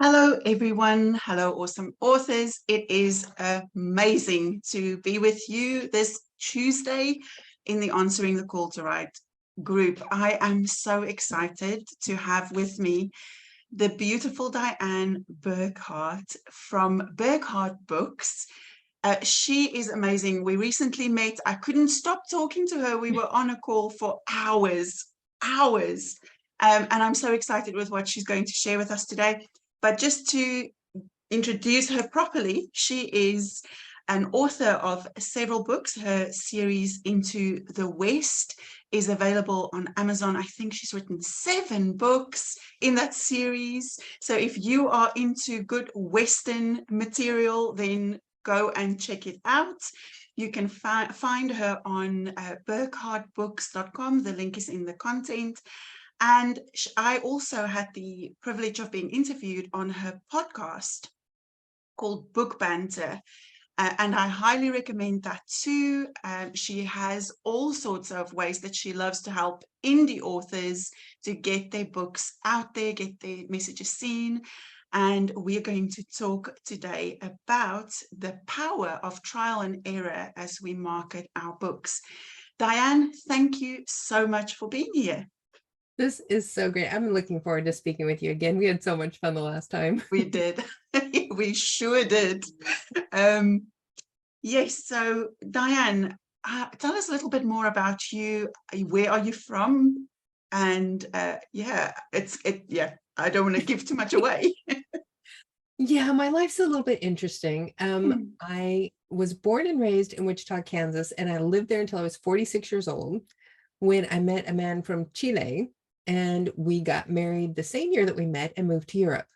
Hello, everyone. Hello, awesome authors. It is amazing to be with you this Tuesday in the Answering the Call to Write group. I am so excited to have with me the beautiful Dianne Burckhardt from Burchardt Books. She is amazing. We recently met. I couldn't stop talking to her. We were on a call for hours. And I'm so excited with what she's going to share with us today. But just to introduce her properly, she is an author of several books. Her series Into the West is available on Amazon. I think she's written 7 books in that series. So if you are into good Western material, then go and check it out. You can find her on burchartbooks.com. The link is in the content. And I also had the privilege of being interviewed on her podcast called Book Banter. And I highly recommend that too. She has all sorts of ways that she loves to help indie authors to get their books out there, get their messages seen. And we're going to talk today about the power of trial and error as we market our books. Dianne, thank you so much for being here. This is so great. I'm looking forward to speaking with you again. We had so much fun the last time. We did. We sure did. Yes, so Dianne, tell us a little bit more about you. Where are you from? And yeah, I don't want to give too much away. Yeah, my life's a little bit interesting. I was born and raised in Wichita, Kansas, and I lived there until I was 46 years old when I met a man from Chile, and we got married the same year that we met and moved to Europe.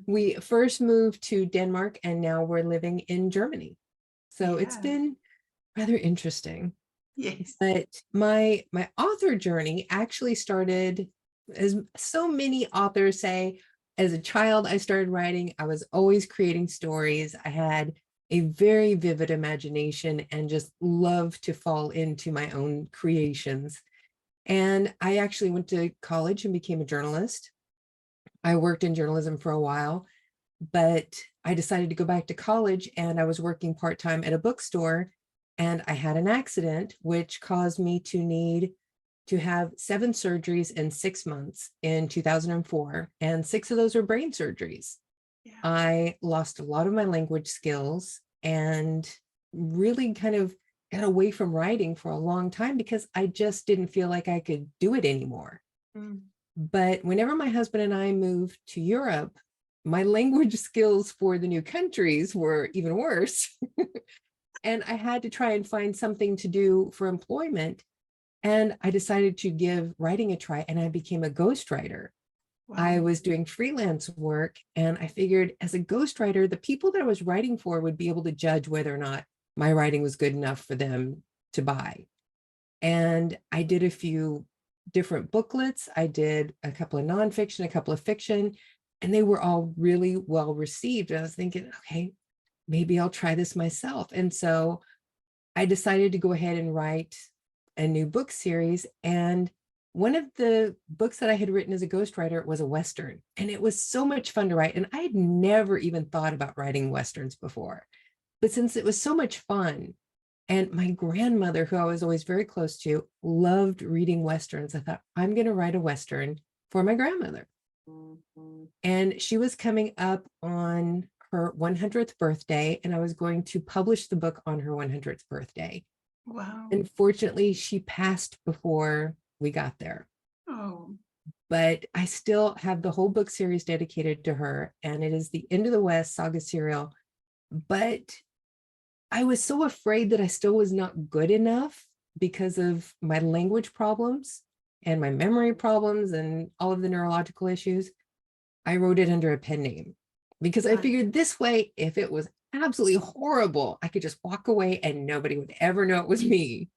We first moved to Denmark, and now we're living in Germany. So it's been rather interesting. Yes. But my author journey actually started, as so many authors say, as a child, I started writing. I was always creating stories. I had a very vivid imagination and just loved to fall into my own creations. And I actually went to college and became a journalist. I worked in journalism for a while, but I decided to go back to college, and I was working part-time at a bookstore, and I had an accident which caused me to need to have 7 surgeries in 6 months in 2004, and 6 of those were brain surgeries. Yeah. I lost a lot of my language skills and really kind of got away from writing for a long time because I just didn't feel like I could do it anymore. But whenever my husband and I moved to Europe, my language skills for the new countries were even worse. And I had to try and find something to do for employment. And I decided to give writing a try, and I became a ghostwriter. Wow. I was doing freelance work, and I figured as a ghostwriter, the people that I was writing for would be able to judge whether or not my writing was good enough for them to buy. And I did a few different booklets. I did a couple of nonfiction, a couple of fiction, and they were all really well received. I was thinking, okay, maybe I'll try this myself. And so I decided to go ahead and write a new book series. And one of the books that I had written as a ghostwriter was a Western. And it was so much fun to write. And I had never even thought about writing Westerns before. But since it was so much fun, and my grandmother, who I was always very close to, loved reading Westerns, I thought, I'm going to write a Western for my grandmother. And she was coming up on her 100th birthday, and I was going to publish the book on her 100th birthday. Wow. Unfortunately, she passed before we got there. Oh. But I still have the whole book series dedicated to her, and it is the Into the West saga serial. But I was so afraid that I still was not good enough because of my language problems and my memory problems and all of the neurological issues. I wrote it under a pen name because I figured this way, if it was absolutely horrible, I could just walk away and nobody would ever know it was me.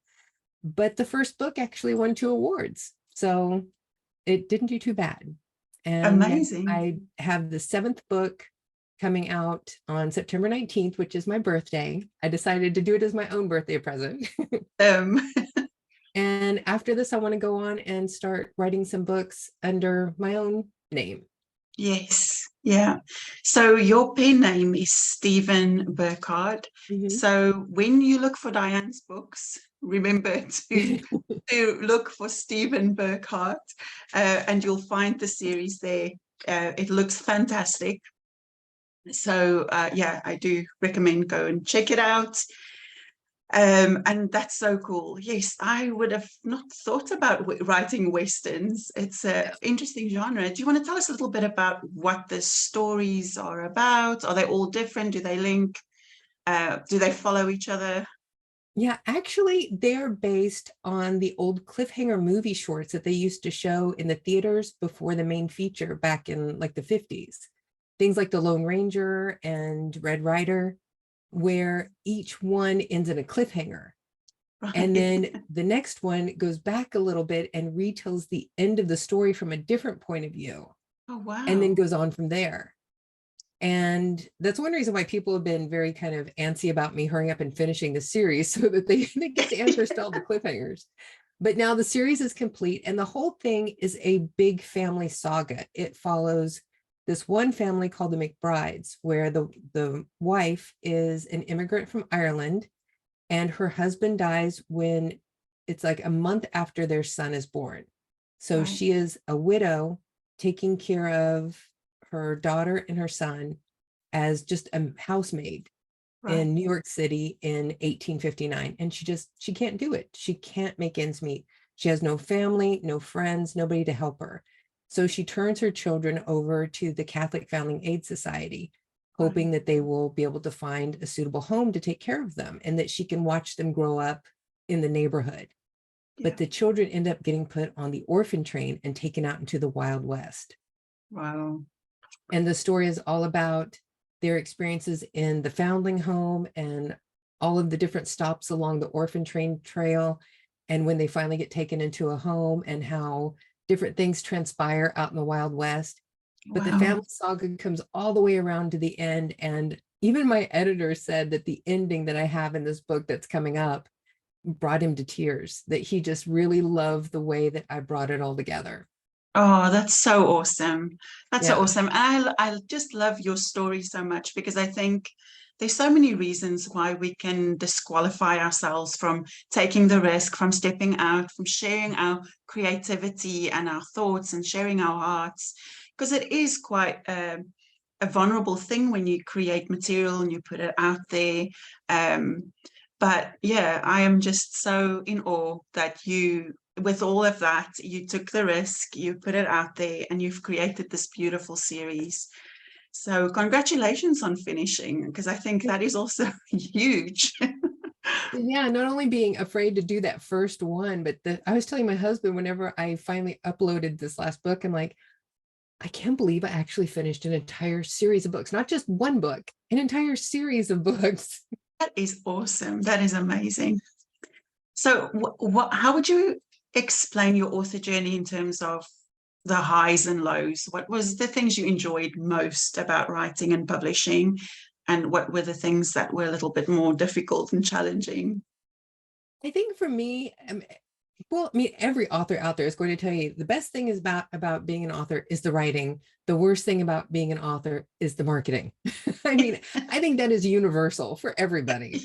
But the first book actually won 2 awards, so it didn't do too bad. And amazing. I have the 7th book coming out on September 19th, which is my birthday. I decided to do it as my own birthday present. And after this, I want to go on and start writing some books under my own name. Yes. Yeah. So your pen name is Stephen Burckhardt. Mhm. So when you look for Dianne's books, remember to look for Stephen Burckhardt, and you'll find the series there. It looks fantastic. So yeah, I do recommend go and check it out. And that's so cool. Yes, I would have not thought about writing westerns. It's an interesting genre. Do you want to tell us a little bit about what the stories are about? Are they all different? Do they link? Do they follow each other? Yeah, actually, they're based on the old cliffhanger movie shorts that they used to show in the theaters before the main feature back in like the 50s. Things like The Lone Ranger and Red Rider, where each one ends in a cliffhanger. And Right. then the next one goes back a little bit and retells the end of the story from a different point of view, Oh, and then wow. goes on from there. And that's one reason why people have been very kind of antsy about me hurrying up and finishing the series so that they get the answers to all the cliffhangers. But now the series is complete, and the whole thing is a big family saga. It follows this one family called the McBrides, where the wife is an immigrant from Ireland, and her husband dies when it's like a month after their son is born. So Right. she is a widow taking care of her daughter and her son as just a housemaid Right. in New York City in 1859. And she can't do it. She can't make ends meet. She has no family, no friends, nobody to help her. So she turns her children over to the Catholic Foundling Aid Society, Right. hoping that they will be able to find a suitable home to take care of them and that she can watch them grow up in the neighborhood. Yeah. But the children end up getting put on the orphan train and taken out into the Wild West. Wow. And the story is all about their experiences in the foundling home and all of the different stops along the orphan train trail. And when they finally get taken into a home and how different things transpire out in the Wild West. But the Wow. family saga comes all the way around to the end. And even my editor said that the ending that I have in this book that's coming up brought him to tears, that he just really loved the way that I brought it all together. Oh, that's so awesome. That's so Yeah. awesome. And I just love your story so much because I think there's so many reasons why we can disqualify ourselves from taking the risk, from stepping out, from sharing our creativity and our thoughts and sharing our hearts. Because it is quite a vulnerable thing when you create material and you put it out there. Um, but yeah, I am just so in awe that you, with all of that, you took the risk, you put it out there, and you've created this beautiful series. So congratulations on finishing, because I think that is also huge. Yeah, not only being afraid to do that first one, but I was telling my husband whenever I finally uploaded this last book, I'm like, I can't believe I actually finished an entire series of books, not just one book, an entire series of books. That is awesome. That is amazing. So how would you explain your author journey in terms of the highs and lows? What was the things you enjoyed most about writing and publishing? And what were the things that were a little bit more difficult and challenging? I think for me, well, I mean, every author out there is going to tell you the best thing is about being an author is the writing. The worst thing about being an author is the marketing. I mean, I think that is universal for everybody.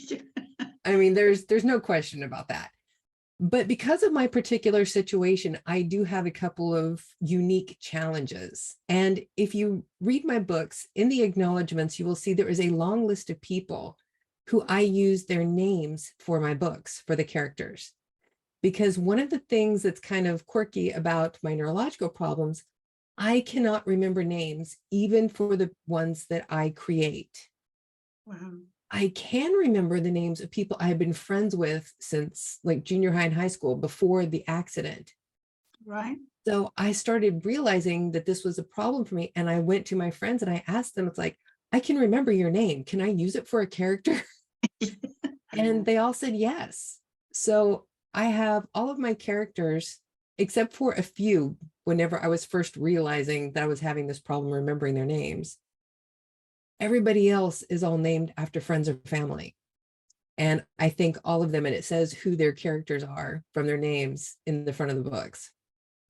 I mean, there's no question about that. But because of my particular situation, I do have a couple of unique challenges. And if you read my books, in the acknowledgments, you will see there is a long list of people who I use their names for my books, for the characters. Because one of the things that's kind of quirky about my neurological problems, I cannot remember names, even for the ones that I create. Wow. I can remember the names of people I have been friends with since like junior high and high school before the accident. Right. So I started realizing that this was a problem for me. And I went to my friends and I asked them, it's like, I can remember your name. Can I use it for a character? And they all said yes. So I have all of my characters, except for a few, whenever I was first realizing that I was having this problem remembering their names. Everybody else is all named after friends or family. And I think all of them, and it says who their characters are from their names in the front of the books.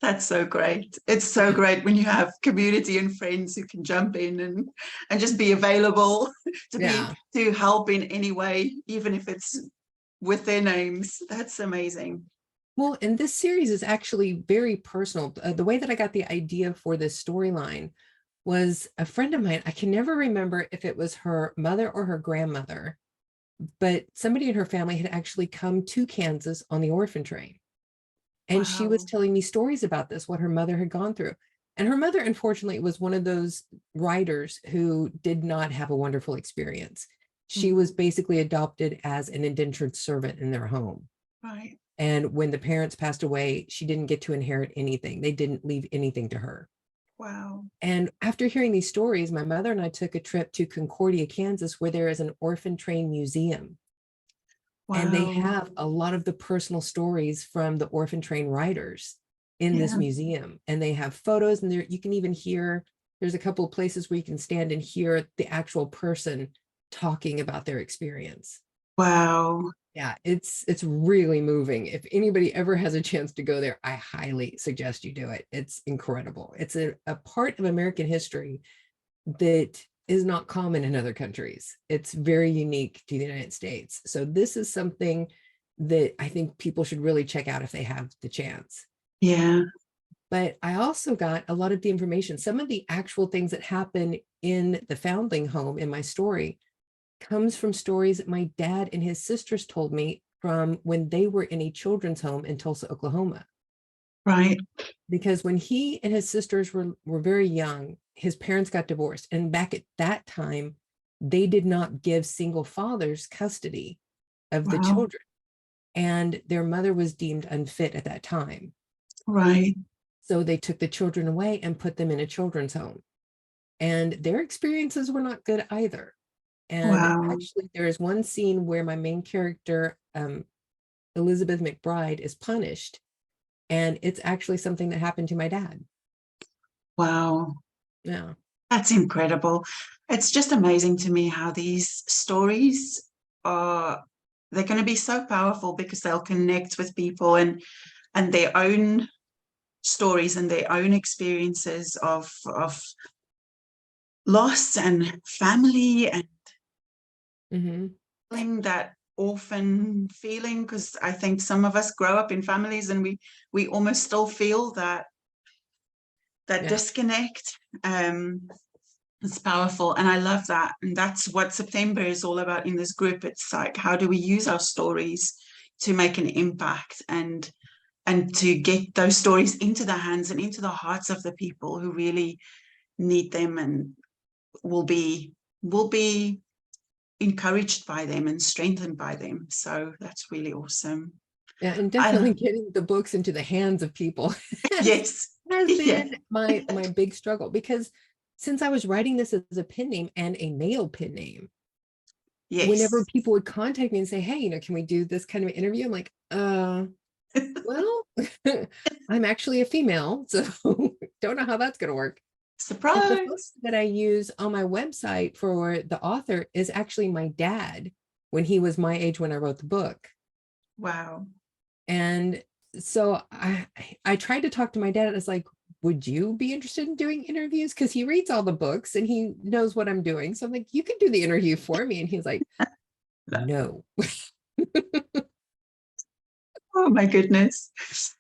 That's so great. It's so great when you have community and friends who can jump in and just be available Yeah. to help in any way, even if it's with their names. That's amazing. Well, and this series is actually very personal. The way that I got the idea for this storyline was a friend of mine. I can never remember if it was her mother or her grandmother, but somebody in her family had actually come to Kansas on the orphan train. And she was Wow. telling me stories about this, what her mother had gone through. And her mother, unfortunately, was one of those writers who did not have a wonderful experience. She was Mhm. basically adopted as an indentured servant in their home. Right. And when the parents passed away, she didn't get to inherit anything. They didn't leave anything to her. Wow. And after hearing these stories, my mother and I took a trip to Concordia, Kansas, where there is an orphan train museum. And they Wow. have a lot of the personal stories from the orphan train writers in this Yeah. museum. And they have photos, and there you can even hear, there's a couple of places where you can stand and hear the actual person talking about their experience. Wow. Yeah, it's really moving. If anybody ever has a chance to go there, I highly suggest you do it. It's incredible. It's a part of American history that is not common in other countries. It's very unique to the United States. So this is something that I think people should really check out if they have the chance. Yeah. But I also got a lot of the information, some of the actual things that happen in the foundling home in my story comes from stories that my dad and his sisters told me from when they were in a children's home in Tulsa, Oklahoma. Right. Because when he and his sisters were very young, his parents got divorced. And back at that time, they did not give single fathers custody of the Wow. children. And their mother was deemed unfit at that time. Right. So they took the children away and put them in a children's home. And their experiences were not good either. And Wow. actually, there is one scene where my main character, Elizabeth McBride, is punished. And it's actually something that happened to my dad. Wow. Yeah. That's incredible. It's just amazing to me how these stories are, they're going to be so powerful because they'll connect with people and their own stories and their own experiences of loss and family and feeling that orphan feeling, because I think some of us grow up in families and we almost still feel that Yeah. disconnect. It's powerful, and I love that. And that's what September is all about in this group. It's like, how do we use our stories to make an impact and to get those stories into the hands and into the hearts of the people who really need them and will be encouraged by them and strengthened by them. So that's really awesome. Yeah, and I definitely getting the books into the hands of people yes. has Yeah. been my big struggle, because since I was writing this as a pen name and a male pen name, whenever Yes. people would contact me and say, hey, can we do this kind of interview? I'm like, well, I'm actually a female, so don't know how that's going to work. And the photo Surprise. that I use on my website for the author is actually my dad when he was my age when I wrote the book. Wow. And so I tried to talk to my dad. It's like, would you be interested in doing interviews? Because he reads all the books and he knows what I'm doing. So I'm like, you can do the interview for me. And he's like, no. Oh my goodness.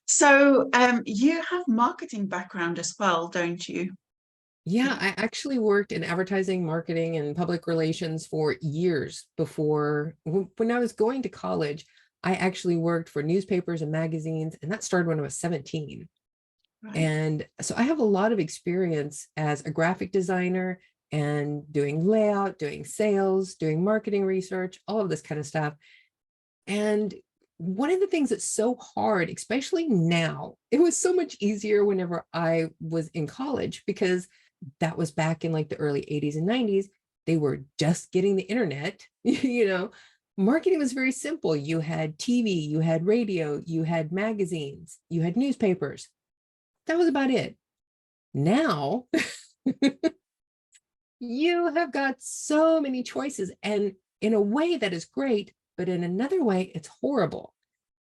So you have marketing background as well, don't you? Yeah, I actually worked in advertising, marketing, and public relations for years before. When I was going to college, I actually worked for newspapers and magazines, and that started when I was 17. Right. And so I have a lot of experience as a graphic designer and doing layout, doing sales, doing marketing research, all of this kind of stuff. And one of the things that's so hard, especially now, it was so much easier whenever I was in college, because that was back in like the early 80s and 90s. They were just getting the internet, marketing was very simple. You had TV, you had radio, you had magazines, you had newspapers. That was about it. Now, you have got so many choices. And in a way, that is great. But in another way, it's horrible,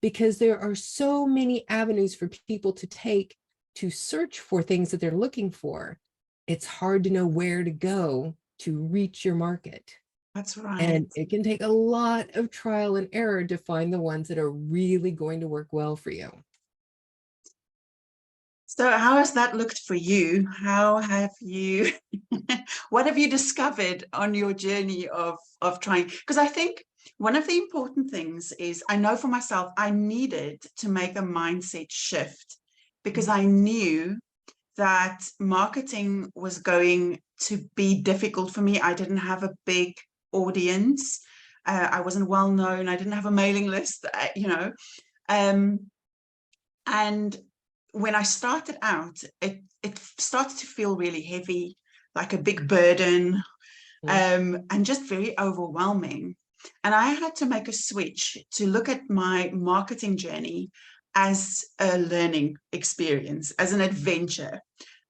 because there are so many avenues for people to take to search for things that they're looking for, it's hard to know where to go to reach your market. That's right. And it can take a lot of trial and error to find the ones that are really going to work well for you. So how has that looked for you? How have you, what have you discovered on your journey of trying? Because I think one of the important things is, I know for myself, I needed to make a mindset shift because I knew that marketing was going to be difficult for me. I didn't have a big audience. I wasn't well known. I didn't have a mailing list, you know. And when I started out, it started to feel really heavy, like a big burden, and just very overwhelming. And I had to make a switch to look at my marketing journey as a learning experience, as an adventure.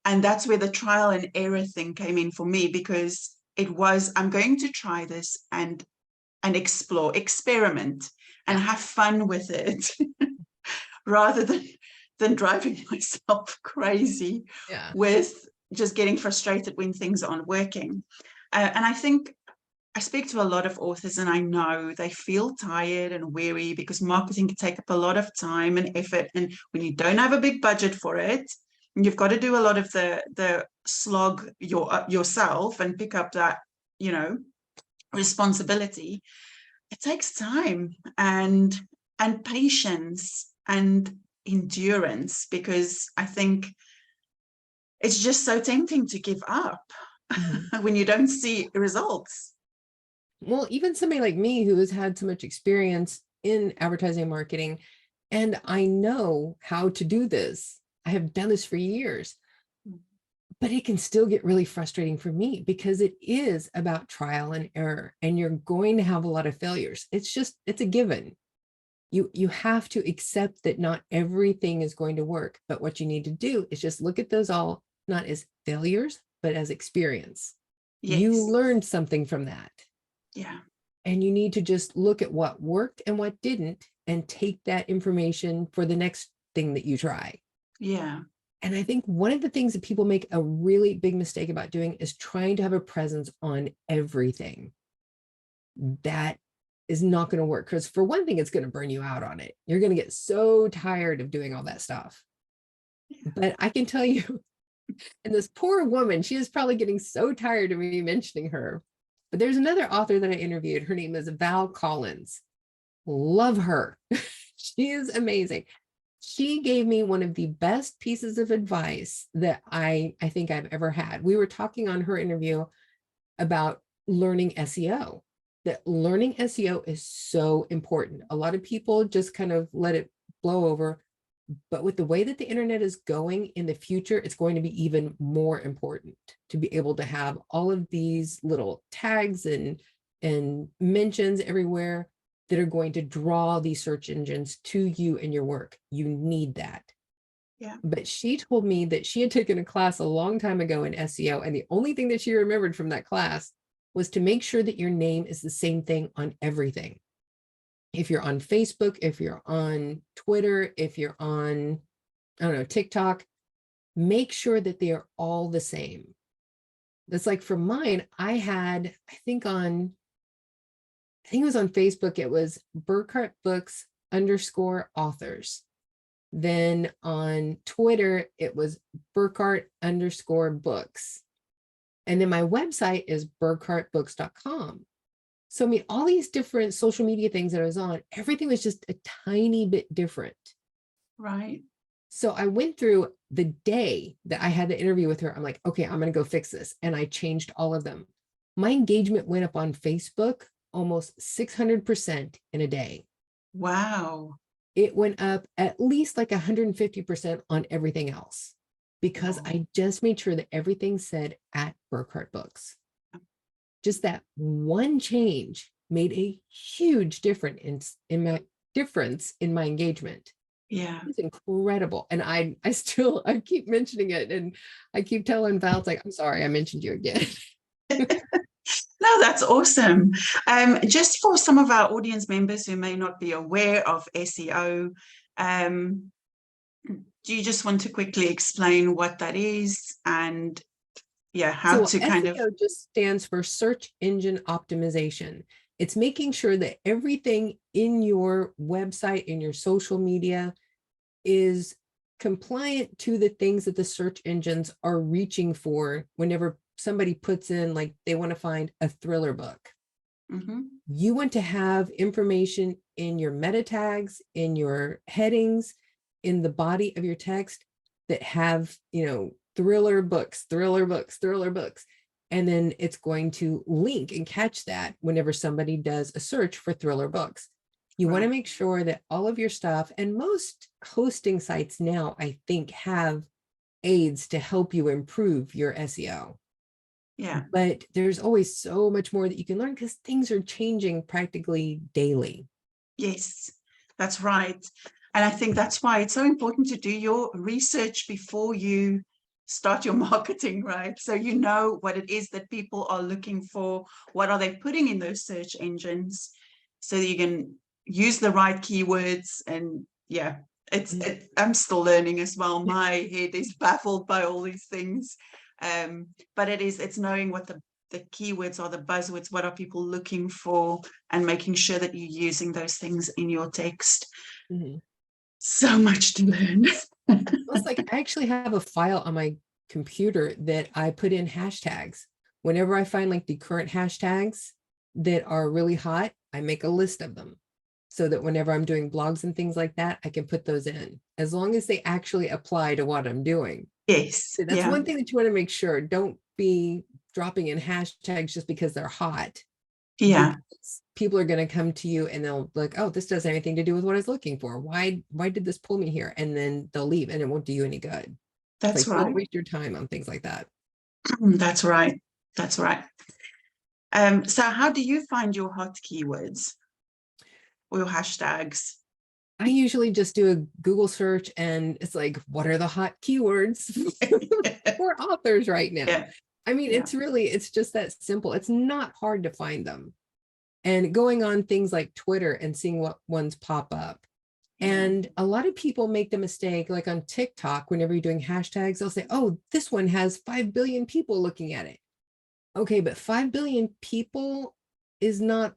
And that's where the trial and error thing came in for me, because it was, I'm going to try this and explore, experiment, and have fun with it, rather than driving myself crazy with just getting frustrated when things aren't working. And I think I speak to a lot of authors, and I know they feel tired and weary because marketing can take up a lot of time and effort. And when you don't have a big budget for it, and you've got to do a lot of the slog yourself and pick up that, you know, responsibility, it takes time and patience and endurance, because I think it's just so tempting to give up when you don't see results. Well, even somebody like me who has had so much experience in advertising marketing, and I know how to do this. I have done this for years, but it can still get really frustrating for me because it is about trial and error, and you're going to have a lot of failures. It's a given. You have to accept that not everything is going to work, but what you need to do is just look at those all not as failures, but as experience. Yes. You learned something from that. Yeah. And you need to just look at what worked and what didn't, and take that information for the next thing that you try. Yeah. And I think one of the things that people make a really big mistake about doing is trying to have a presence on everything. That is not going to work, because for one thing, it's going to burn you out on it. You're going to get so tired of doing all that stuff. But I can tell you, and this poor woman, she is probably getting so tired of me mentioning her. But there's another author that I interviewed. Her name is Val Collins. Love her. She is amazing. She gave me one of the best pieces of advice that I think I've ever had. We were talking on her interview about learning SEO, that learning SEO is so important. A lot of people just kind of let it blow over. But with the way that the internet is going in the future, it's going to be even more important to be able to have all of these little tags and mentions everywhere that are going to draw these search engines to you and your work. You need that. Yeah. But she told me that she had taken a class a long time ago in SEO, and the only thing that she remembered from that class was to make sure that your name is the same thing on everything. If you're on Facebook, if you're on Twitter, if you're on, I don't know, TikTok, make sure that they are all the same. That's like for mine, I had, I think it was on Facebook, it was Burchardt Books _authors. Then on Twitter, it was Burchardt _books. And then my website is burchartbooks.com. So, I mean, all these different social media things that I was on, everything was just a tiny bit different. Right. So I went through the day that I had the interview with her. I'm like, okay, I'm going to go fix this. And I changed all of them. My engagement went up on Facebook almost 600% in a day. Wow. It went up at least like 150% on everything else, because I just made sure that everything said at Burchardt Books. Just that one change made a huge difference in my engagement. Yeah. It's incredible. And I keep mentioning it, and I keep telling Val, it's like, I'm sorry, I mentioned you again. No, that's awesome. Just for some of our audience members who may not be aware of SEO, do you just want to quickly explain what that is and how So to kind of... SEO just stands for search engine optimization. It's making sure that everything in your website, in your social media, is compliant to the things that the search engines are reaching for whenever somebody puts in, like, they want to find a thriller book. You want to have information in your meta tags, in your headings, in the body of your text that have, thriller books, thriller books, thriller books. And then it's going to link and catch that whenever somebody does a search for thriller books. You want to make sure that all of your stuff, and most hosting sites now, I think, have aids to help you improve your SEO. Yeah. But there's always so much more that you can learn because things are changing practically daily. Yes, that's right. And I think that's why it's so important to do your research before you start your marketing, right? So you know what it is that people are looking for, what are they putting in those search engines, so that you can use the right keywords. And I'm still learning as well. My head is baffled by all these things. But it's knowing what the keywords are, the buzzwords, what are people looking for, and making sure that you're using those things in your text. So much to learn. It's like, I actually have a file on my computer that I put in hashtags. Whenever I find like the current hashtags that are really hot, I make a list of them so that whenever I'm doing blogs and things like that, I can put those in, as long as they actually apply to what I'm doing. Yes. So that's one thing that you want to make sure. Don't be dropping in hashtags just because they're hot. Yeah. Because people are going to come to you and they'll be like, oh, this doesn't have anything to do with what I was looking for. Why did this pull me here? And then they'll leave and it won't do you any good. That's like, right. Don't waste your time on things like that. That's right. That's right. So how do you find your hot keywords or your hashtags? I usually just do a Google search and it's like, what are the hot keywords for authors right now? Yeah. I mean, it's just that simple. It's not hard to find them. And going on things like Twitter and seeing what ones pop up. And a lot of people make the mistake, like on TikTok, whenever you're doing hashtags, they'll say, oh, this one has 5 billion people looking at it. Okay, but 5 billion people is not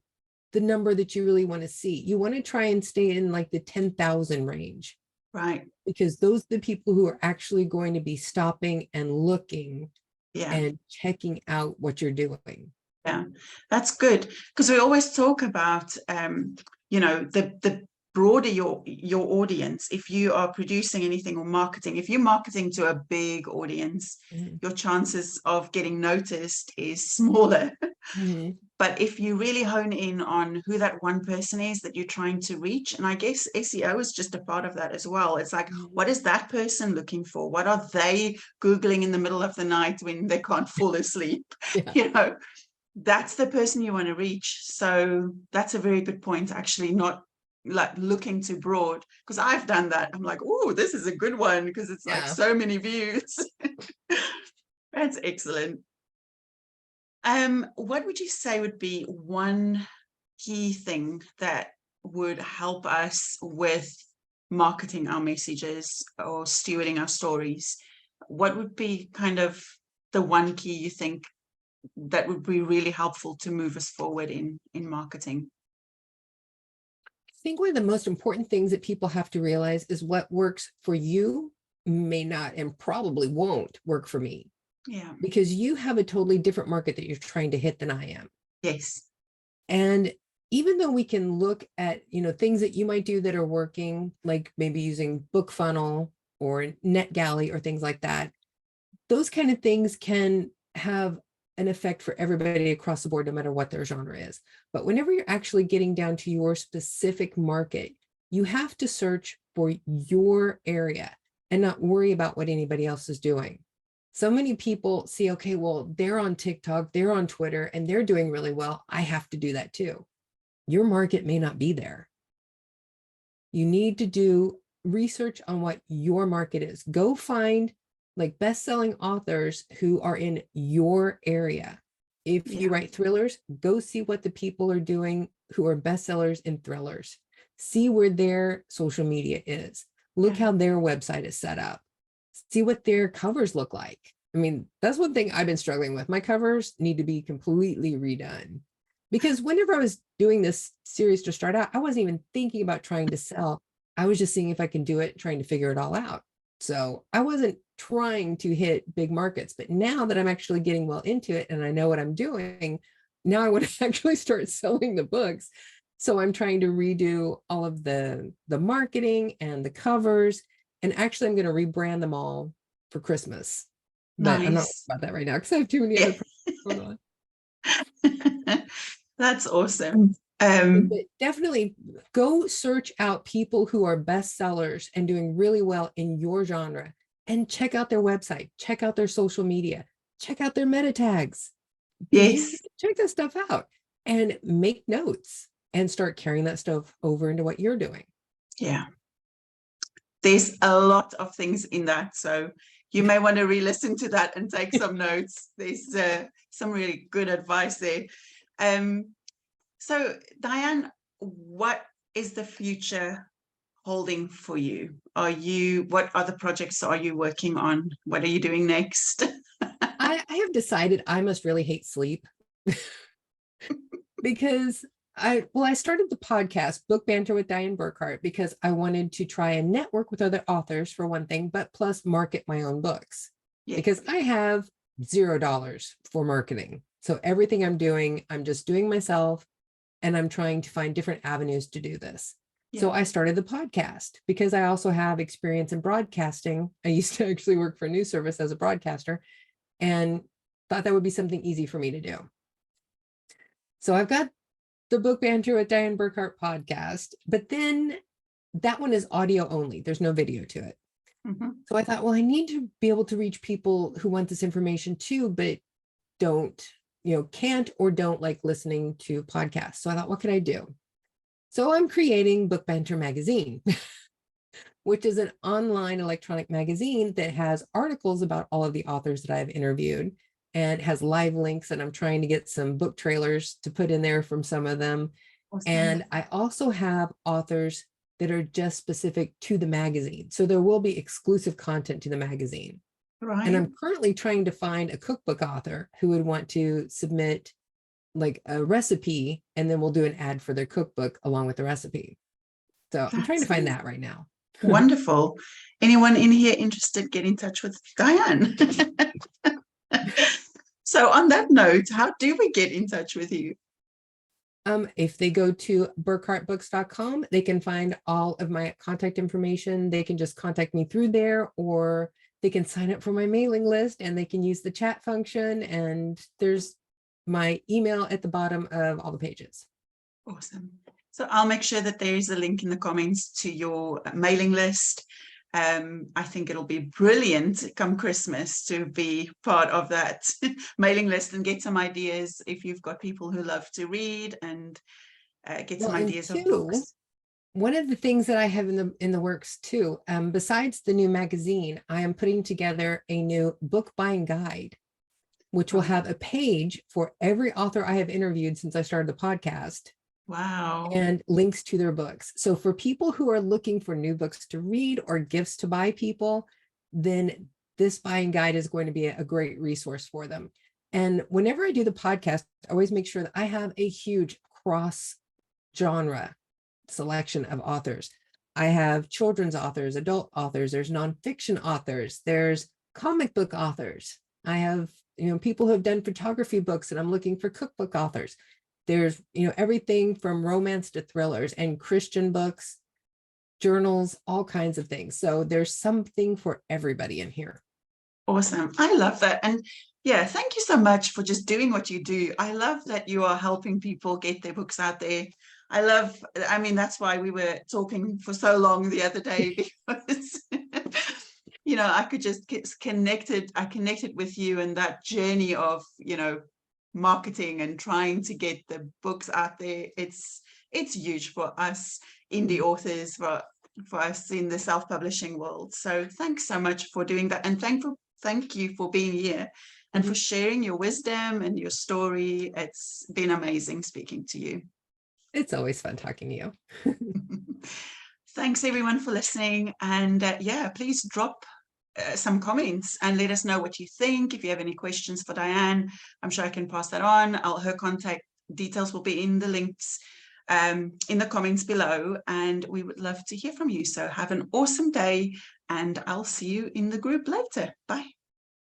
the number that you really want to see. You want to try and stay in like the 10,000 range. Right. Because those are the people who are actually going to be stopping and looking and checking out what you're doing. Yeah, that's good, because we always talk about, the broader your audience. If you are producing anything or marketing, if you're marketing to a big audience, your chances of getting noticed is smaller. But if you really hone in on who that one person is that you're trying to reach, and I guess SEO is just a part of that as well. It's like, what is that person looking for? What are they Googling in the middle of the night when they can't fall asleep? That's the person you want to reach. So that's a very good point, actually, not like looking too broad, because I've done that. I'm like, oh, this is a good one because it's like so many views. That's excellent. What would you say would be one key thing that would help us with marketing our messages or stewarding our stories? What would be kind of the one key you think that would be really helpful to move us forward in marketing? I think one of the most important things that people have to realize is what works for you may not and probably won't work for me. Yeah. Because you have a totally different market that you're trying to hit than I am. Yes. And even though we can look at, things that you might do that are working, like maybe using BookFunnel or NetGalley or things like that, those kind of things can have an effect for everybody across the board, no matter what their genre is. But whenever you're actually getting down to your specific market, you have to search for your area and not worry about what anybody else is doing. So many people see, okay, well, they're on TikTok, they're on Twitter, and they're doing really well. I have to do that too. Your market may not be there. You need to do research on what your market is. Go find like best-selling authors who are in your area. If you write thrillers, go see what the people are doing who are bestsellers in thrillers. See where their social media is. Look how their website is set up. See what their covers look like. I mean, that's one thing I've been struggling with. My covers need to be completely redone because whenever I was doing this series to start out, I wasn't even thinking about trying to sell. I was just seeing if I can do it, trying to figure it all out. So I wasn't trying to hit big markets, but now that I'm actually getting well into it and I know what I'm doing, now I want to actually start selling the books. So I'm trying to redo all of the marketing and the covers. And actually, I'm going to rebrand them all for Christmas. But I'm not Nice. about that right now because I have too many other projects going on. That's awesome. But definitely go search out people who are bestsellers and doing really well in your genre and check out their website, check out their social media, check out their meta tags. Yes. Check that stuff out and make notes and start carrying that stuff over into what you're doing. Yeah. There's a lot of things in that. So you may want to re-listen to that and take some notes. There's some really good advice there. So Dianne, what is the future holding for you? What other projects are you working on? What are you doing next? I have decided I must really hate sleep because I started the podcast Book Banter with Dianne Burckhardt because I wanted to try and network with other authors for one thing, but plus market my own books because I have $0 for marketing. So everything I'm doing, I'm just doing myself and I'm trying to find different avenues to do this. So I started the podcast because I also have experience in broadcasting. I used to actually work for a news service as a broadcaster and thought that would be something easy for me to do. So I've got the Book Banter with Dianne Burckhardt podcast, but then that one is audio only. There's no video to it. So I thought, well, I need to be able to reach people who want this information too, but can't or don't like listening to podcasts. So I thought, what could I do? So I'm creating Book Banter magazine, which is an online electronic magazine that has articles about all of the authors that I've interviewed and has live links. And I'm trying to get some book trailers to put in there from some of them. Awesome. And I also have authors that are just specific to the magazine. So there will be exclusive content to the magazine. Right. And I'm currently trying to find a cookbook author who would want to submit like a recipe, and then we'll do an ad for their cookbook along with the recipe. So I'm trying to find that right now. Wonderful. Anyone in here interested, get in touch with Dianne. So on that note, how do we get in touch with you? If they go to burchartbooks.com, they can find all of my contact information. They can just contact me through there, or they can sign up for my mailing list and they can use the chat function. And there's my email at the bottom of all the pages. Awesome. So I'll make sure that there is a link in the comments to your mailing list. I think it'll be brilliant come Christmas to be part of that mailing list and get some ideas if you've got people who love to read and get some ideas of books. One of the things that I have in the works too, besides the new magazine, I am putting together a new book buying guide, which will have a page for every author I have interviewed since I started the podcast. Wow. And links to their books. So for people who are looking for new books to read or gifts to buy people, then this buying guide is going to be a great resource for them. And whenever I do the podcast, I always make sure that I have a huge cross genre selection of authors. I have children's authors, adult authors, there's nonfiction authors, there's comic book authors. I have, people who have done photography books, and I'm looking for cookbook authors. There's, everything from romance to thrillers and Christian books, journals, all kinds of things. So there's something for everybody in here. Awesome. I love that. And yeah, thank you so much for just doing what you do. I love that you are helping people get their books out there. That's why we were talking for so long the other day, because, I could just get connected. I connected with you and that journey of, marketing and trying to get the books out there. It's huge for us indie authors, for us in the self-publishing world. So thanks so much for doing that, and thank you for being here and for sharing your wisdom and your story. It's been amazing speaking to you. It's always fun talking to you. Thanks everyone for listening. And yeah, please drop some comments and let us know what you think. If you have any questions for Dianne, I'm sure I can pass that on. Her contact details will be in the links in the comments below, and we would love to hear from you. So have an awesome day, and I'll see you in the group later. Bye.